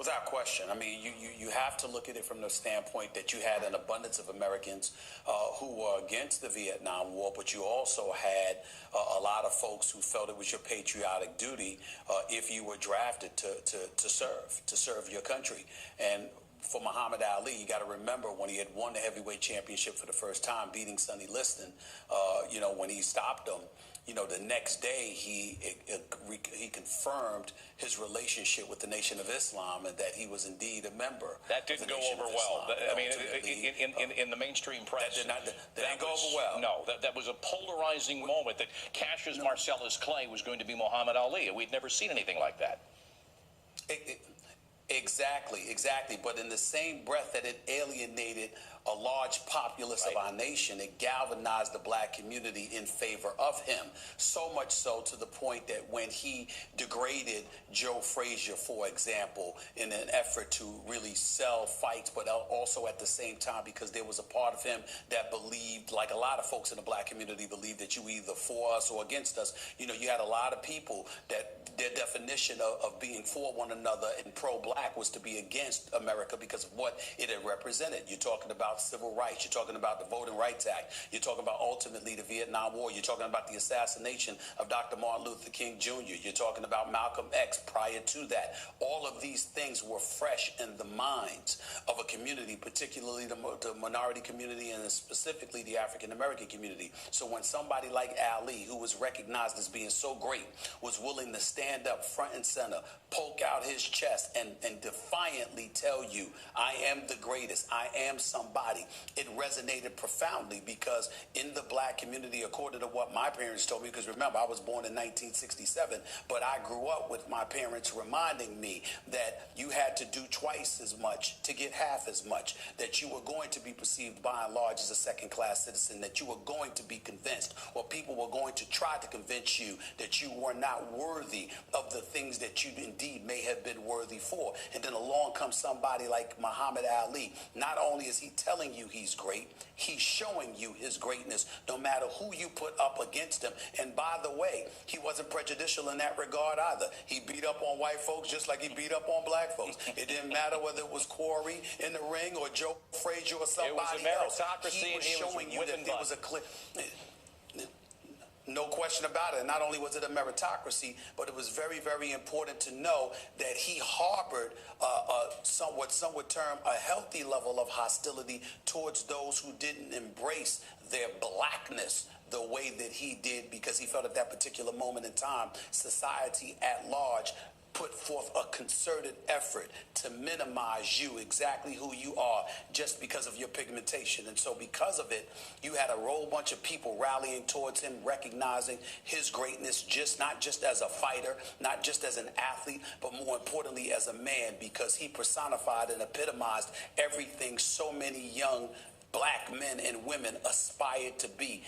Without question. I mean, you have to look at it from the standpoint that you had an abundance of Americans who were against the Vietnam War, but you also had a lot of folks who felt it was your patriotic duty if you were drafted to serve your country. And for Muhammad Ali, you got to remember when he had won the heavyweight championship for the first time, beating Sonny Liston, when he stopped him, the next day he confirmed his relationship with the Nation of Islam and that he was indeed a member. That didn't go over well. I mean, in the mainstream press. That didn't go over well. No, that was a polarizing moment that Cassius Marcellus Clay was going to be Muhammad Ali. We'd never seen anything like that. Exactly. But in the same breath that it alienated a large populace of our nation, it galvanized the black community in favor of him. So much so to the point that when he degraded Joe Frazier, for example, in an effort to really sell fights, but also at the same time because there was a part of him that believed, like a lot of folks in the black community believed, that you either for us or against us. You had a lot of people that their definition of being for one another and pro-black was to be against America because of what it had represented. You're talking about civil rights. You're talking about the Voting Rights Act. You're talking about ultimately the Vietnam War. You're talking about the assassination of Dr. Martin Luther King Jr. You're talking about Malcolm X prior to that. All of these things were fresh in the minds of a community, particularly the minority community and specifically the African-American community. So when somebody like Ali, who was recognized as being so great, was willing to stand up front and center, poke out his chest and defiantly tell you, I am the greatest, I am somebody, it resonated profoundly because in the black community, according to what my parents told me, because remember, I was born in 1967, but I grew up with my parents reminding me that you had to do twice as much to get half as much, that you were going to be perceived by and large as a second-class citizen, that you were going to be convinced, or people were going to try to convince you that you were not worthy of the things that you indeed may have been worthy for. And then along comes somebody like Muhammad Ali. Not only is he telling you he's great, he's showing you his greatness no matter who you put up against him. And by the way, he wasn't prejudicial in that regard either. He beat up on white folks just like he beat up on black folks. It didn't matter whether it was Corey in the ring or Joe Frazier or somebody else. It was a meritocracy. He was showing you that there was a clear... No question about it. And not only was it a meritocracy, but it was very, very important to know that he harbored what some would term a healthy level of hostility towards those who didn't embrace their blackness the way that he did, because he felt at that particular moment in time, society at large put forth a concerted effort to minimize you, exactly who you are, just because of your pigmentation. And so because of it, you had a whole bunch of people rallying towards him, recognizing his greatness, not just as a fighter, not just as an athlete, but more importantly as a man, because he personified and epitomized everything so many young black men and women aspired to be.